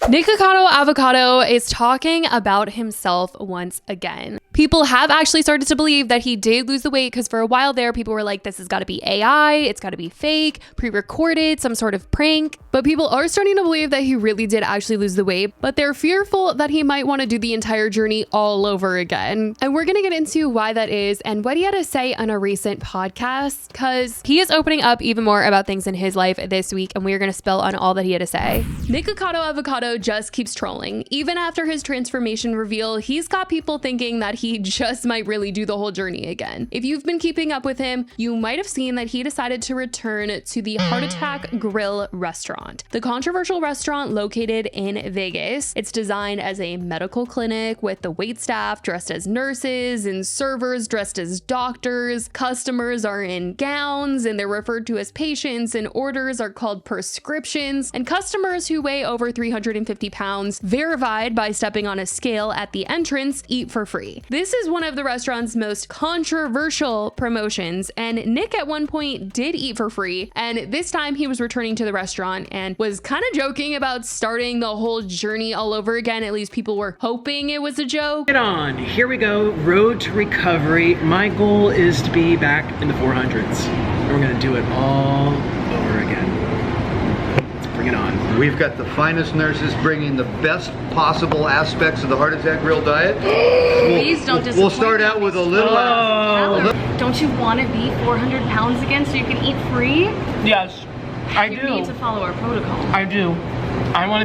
Nikocado Avocado is talking about himself once again. People have actually started to believe that he did lose the weight because for a while there, people were like, this has got to be AI, it's got to be fake, pre-recorded, some sort of prank. But people are starting to believe that he really did actually lose the weight, but they're fearful that he might want to do the entire journey all over again. And we're going to get into why that is and what he had to say on a recent podcast, because he is opening up even more about things in his life this week, and we're going to spill on all that he had to say. Nikocado Avocado just keeps trolling. Even after his transformation reveal, he's got people thinking that he just might really do the whole journey again. If you've been keeping up with him, you might have seen that he decided to return to the Heart Attack Grill restaurant, the controversial restaurant located in Vegas. It's designed as a medical clinic with the waitstaff dressed as nurses and servers dressed as doctors. Customers are in gowns and they're referred to as patients, and orders are called prescriptions, and customers who weigh over 350 pounds, verified by stepping on a scale at the entrance, eat for free. This is one of the restaurant's most controversial promotions, and Nick at one point did eat for free, and this time he was returning to the restaurant and was kind of joking about starting the whole journey all over again. At least people were hoping it was a joke. Get on, here we go, road to recovery. My goal is to be back in the 400s, and we're gonna do it all over again. Let's bring it on. We've got the finest nurses bringing the best possible aspects of the Heart Attack Grill diet. Please don't disappoint. We'll start out with a little... Don't you want to be 400 pounds again so you can eat free? Yes, I do. You need to follow our protocol. I do. I want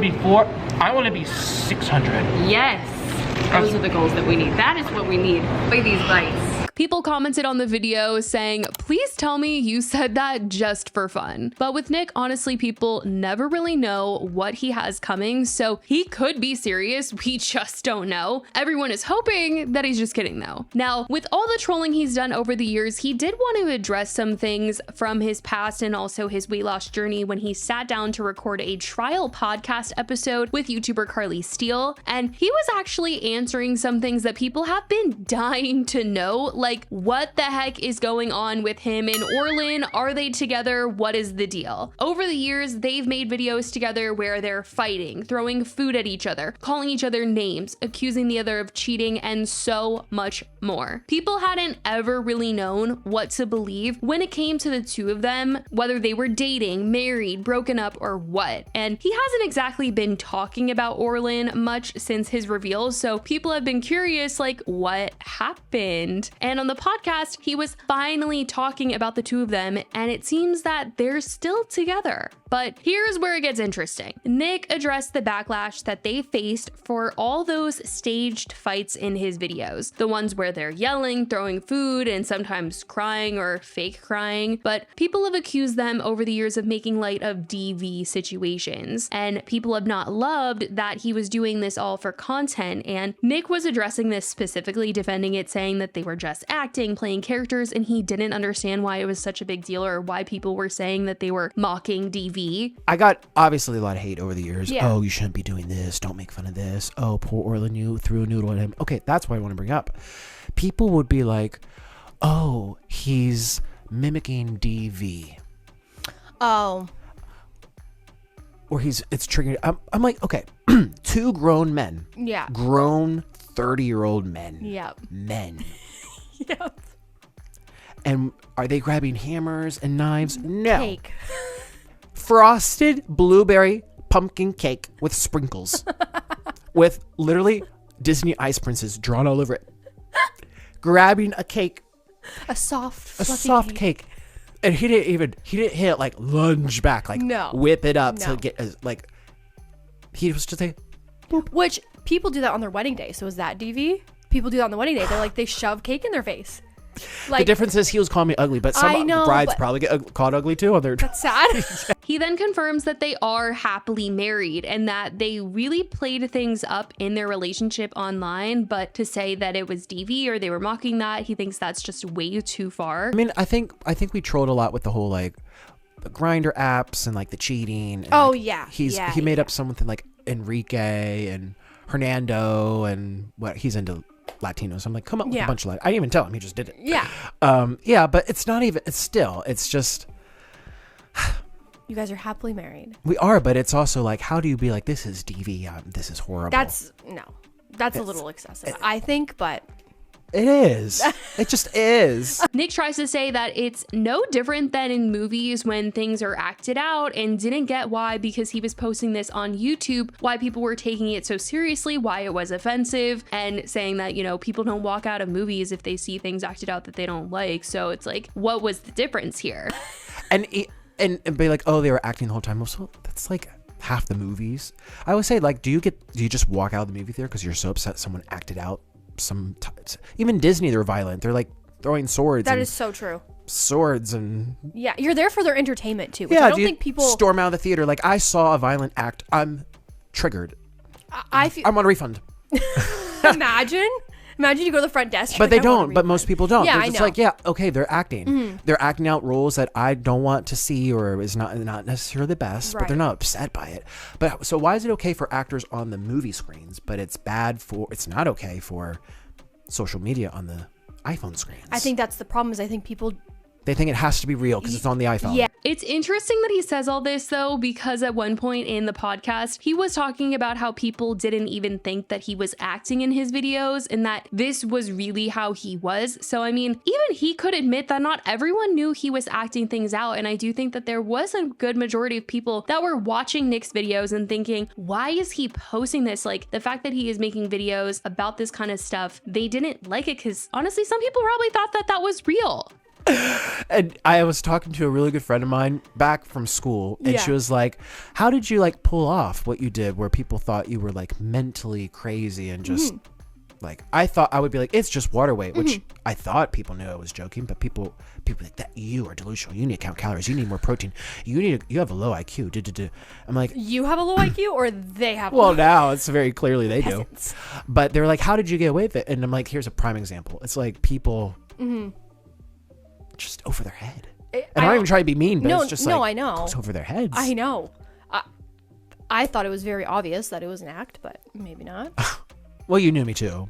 to be 600. Yes. Those are the goals that we need. That is what we need. By these bites. People commented on the video saying, please tell me you said that just for fun. But with Nick, honestly, people never really know what he has coming, so he could be serious. We just don't know. Everyone is hoping that he's just kidding though. Now, with all the trolling he's done over the years, he did want to address some things from his past and also his weight loss journey when he sat down to record a trial podcast episode with YouTuber Karlee Steel. And he was actually answering some things that people have been dying to know. Like, what the heck is going on with him and Orlin? Are they together? What is the deal? Over the years, they've made videos together where they're fighting, throwing food at each other, calling each other names, accusing the other of cheating, and so much more. People hadn't ever really known what to believe when it came to the two of them, whether they were dating, married, broken up, or what. And he hasn't exactly been talking about Orlin much since his reveal, so people have been curious, like, what happened? And on the podcast, he was finally talking about the two of them, and it seems that they're still together. But here's where it gets interesting. Nick addressed the backlash that they faced for all those staged fights in his videos. The ones where they're yelling, throwing food, and sometimes crying or fake crying. But people have accused them over the years of making light of DV situations. And people have not loved that he was doing this all for content. And Nick was addressing this specifically, defending it, saying that they were just acting, playing characters, and he didn't understand why it was such a big deal or why people were saying that they were mocking DV. I got obviously a lot of hate over the years. Yeah. Oh, you shouldn't be doing this. Don't make fun of this. Oh, poor Orlin, you threw a noodle at him. Okay, that's what I want to bring up. People would be like, oh, he's mimicking DV. Oh. Or it's triggering. I'm like, okay, two grown men. Yeah. Grown 30-year-old men. Yep. Men. Yep. And are they grabbing hammers and knives? No. Cake. Frosted blueberry pumpkin cake with sprinkles. With literally Disney ice princess drawn all over it. Grabbing a cake. A soft cake. And he didn't hit it like lunge back, like no. Whip it up No. to get like, he was just like, boop. Which people do that on their wedding day. So is that DV? People do that on the wedding day. They're like, they shove cake in their face. Like, the difference is he was calling me ugly, but some brides probably get called ugly too on their. That's sad. He then confirms that they are happily married and that they really played things up in their relationship online, but to say that it was DV or they were mocking that, he thinks that's just way too far. I mean, I think we trolled a lot with the whole like the Grindr apps and like the cheating. And, oh like, yeah, he made up something like Enrique and Hernando and what he's into. Latinos. I'm like, come up with a bunch of I didn't even tell him, he just did it. Yeah. Yeah, but it's not even, it's just You guys are happily married. We are, but it's also like, how do you be like, this is DV, this is horrible. That's a little excessive, I think, but it is. It just is. Nick tries to say that it's no different than in movies when things are acted out, and didn't get why, because he was posting this on YouTube, why people were taking it so seriously, why it was offensive, and saying that, you know, people don't walk out of movies if they see things acted out that they don't like. So it's like, what was the difference here? And be like, oh, they were acting the whole time. Well, so that's like half the movies. I always say, like, do you just walk out of the movie theater because you're so upset someone acted out? Sometimes even Disney, they're violent. They're like throwing swords. That is so true. Swords and yeah, you're there for their entertainment too. Which yeah, I don't think people storm out of the theater. Like, I saw a violent act. I'm triggered. I'm on a refund. Imagine you go to the front desk. But they don't. But most people don't. Yeah, They're just like, yeah, okay, they're acting. Mm-hmm. They're acting out roles that I don't want to see or is not necessarily the best, but they're not upset by it. But so why is it okay for actors on the movie screens, but it's not okay for social media on the iPhone screens? I think that's the problem. Is I think people they think it has to be real because it's on the iPhone. Yeah. It's interesting that he says all this though, because at one point in the podcast, he was talking about how people didn't even think that he was acting in his videos and that this was really how he was. So, I mean, even he could admit that not everyone knew he was acting things out. And I do think that there was a good majority of people that were watching Nick's videos and thinking, why is he posting this? Like, the fact that he is making videos about this kind of stuff, they didn't like it because honestly, some people probably thought that that was real. And I was talking to a really good friend of mine back from school, and she was like, how did you like pull off what you did where people thought you were like mentally crazy and just like, I thought I would be like, it's just water weight, which I thought people knew I was joking, but people like, that you are delusional, you need to count calories, you need more protein, you have a low IQ. I'm like, you have a low IQ or they have well, now it's very clearly they do. But they're like, how did you get away with it? And I'm like, here's a prime example. It's like people just over their head. And I'm not even trying to be mean, but it's just like, I know. Goes over their heads. I know. I thought it was very obvious that it was an act, but maybe not. Well, you knew me too,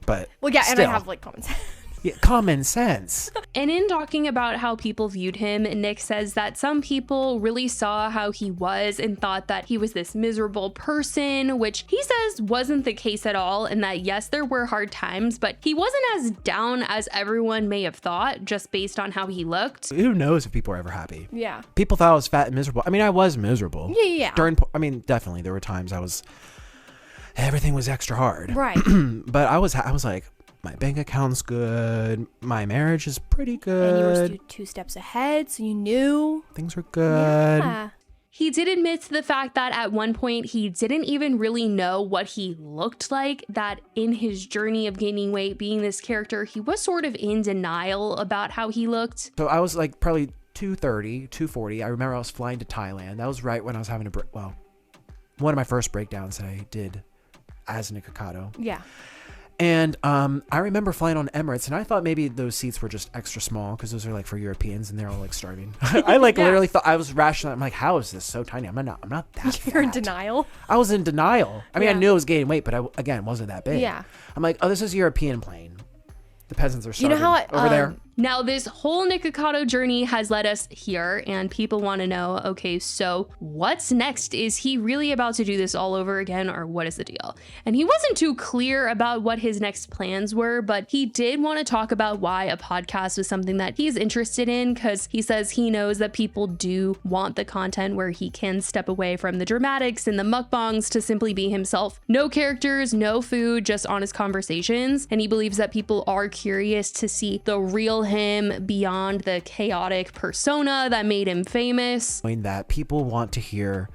but well, yeah, still. and I have like common sense. Yeah, common sense. And in talking about how people viewed him, Nick says that some people really saw how he was and thought that he was this miserable person, which he says wasn't the case at all, and that yes, there were hard times, but he wasn't as down as everyone may have thought just based on how he looked. Who knows if people are ever happy? Yeah. People thought I was fat and miserable. I mean, I was miserable. Yeah. Definitely there were times everything was extra hard. Right. But I was like, my bank account's good. My marriage is pretty good. And you were 2 steps ahead, so you knew. Things were good. Yeah. He did admit to the fact that at one point he didn't even really know what he looked like, that in his journey of gaining weight, being this character, he was sort of in denial about how he looked. So I was like probably 230, 240. I remember I was flying to Thailand. That was right when I was having one of my first breakdowns that I did as Nikocado. Yeah. And I remember flying on Emirates, and I thought maybe those seats were just extra small because those are like for Europeans, and they're all like starving. I literally thought I was rational. I'm like, how is this so tiny? I'm not that You're in fat. denial. I was in denial. I mean, I knew I was gaining weight, but I wasn't that big. Yeah. I'm like, oh, this is a European plane. The peasants are starving over there. Now, this whole Nikocado journey has led us here, and people want to know, okay, so what's next? Is he really about to do this all over again, or what is the deal? And he wasn't too clear about what his next plans were, but he did want to talk about why a podcast was something that he's interested in, because he says he knows that people do want the content where he can step away from the dramatics and the mukbangs to simply be himself. No characters, no food, just honest conversations. And he believes that people are curious to see the real him beyond the chaotic persona that made him famous. That people want to hear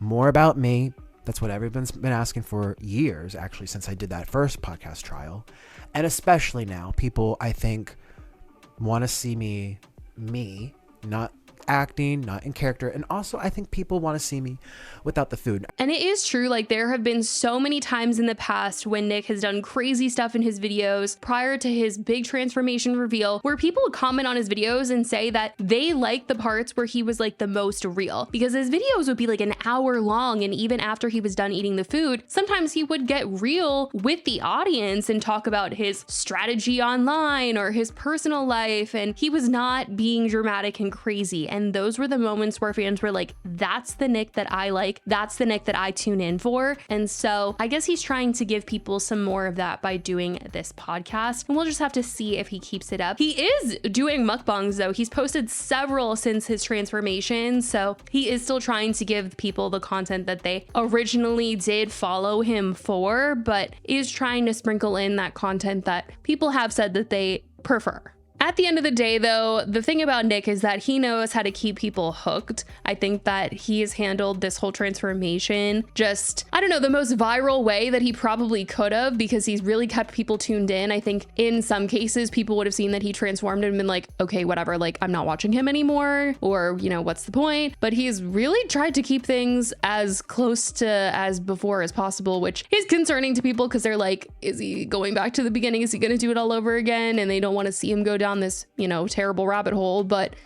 more about me. That's what everyone's been asking for years, actually, since I did that first podcast trial. And especially now, people, I think, want to see me, not acting, not in character. And also, I think people want to see me without the food. And it is true, like there have been so many times in the past when Nick has done crazy stuff in his videos prior to his big transformation reveal, where people would comment on his videos and say that they like the parts where he was like the most real, because his videos would be like an hour long, and even after he was done eating the food, sometimes he would get real with the audience and talk about his strategy online or his personal life, and he was not being dramatic and crazy And those were the moments where fans were like, that's the Nick that I like. That's the Nick that I tune in for. And so I guess he's trying to give people some more of that by doing this podcast. And we'll just have to see if he keeps it up. He is doing mukbangs though. He's posted several since his transformation. So he is still trying to give people the content that they originally did follow him for, but is trying to sprinkle in that content that people have said that they prefer. At the end of the day, though, the thing about Nick is that he knows how to keep people hooked. I think that he has handled this whole transformation just, I don't know, the most viral way that he probably could have, because he's really kept people tuned in. I think in some cases, people would have seen that he transformed and been like, okay, whatever, like I'm not watching him anymore, or, you know, what's the point? But he's really tried to keep things as close to as before as possible, which is concerning to people because they're like, is he going back to the beginning? Is he going to do it all over again? And they don't want to see him go down this, you know, terrible rabbit hole. But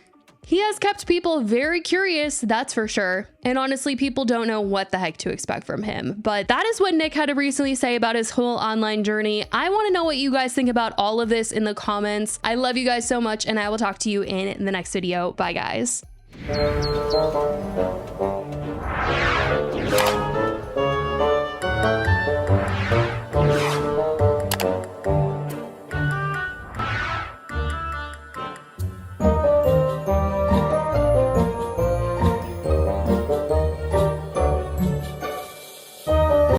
he has kept people very curious, that's for sure. And honestly, people don't know what the heck to expect from him. But that is what Nick had to recently say about his whole online journey. I want to know what you guys think about all of this in the comments. I love you guys so much, and I will talk to you in the next video. Bye, guys.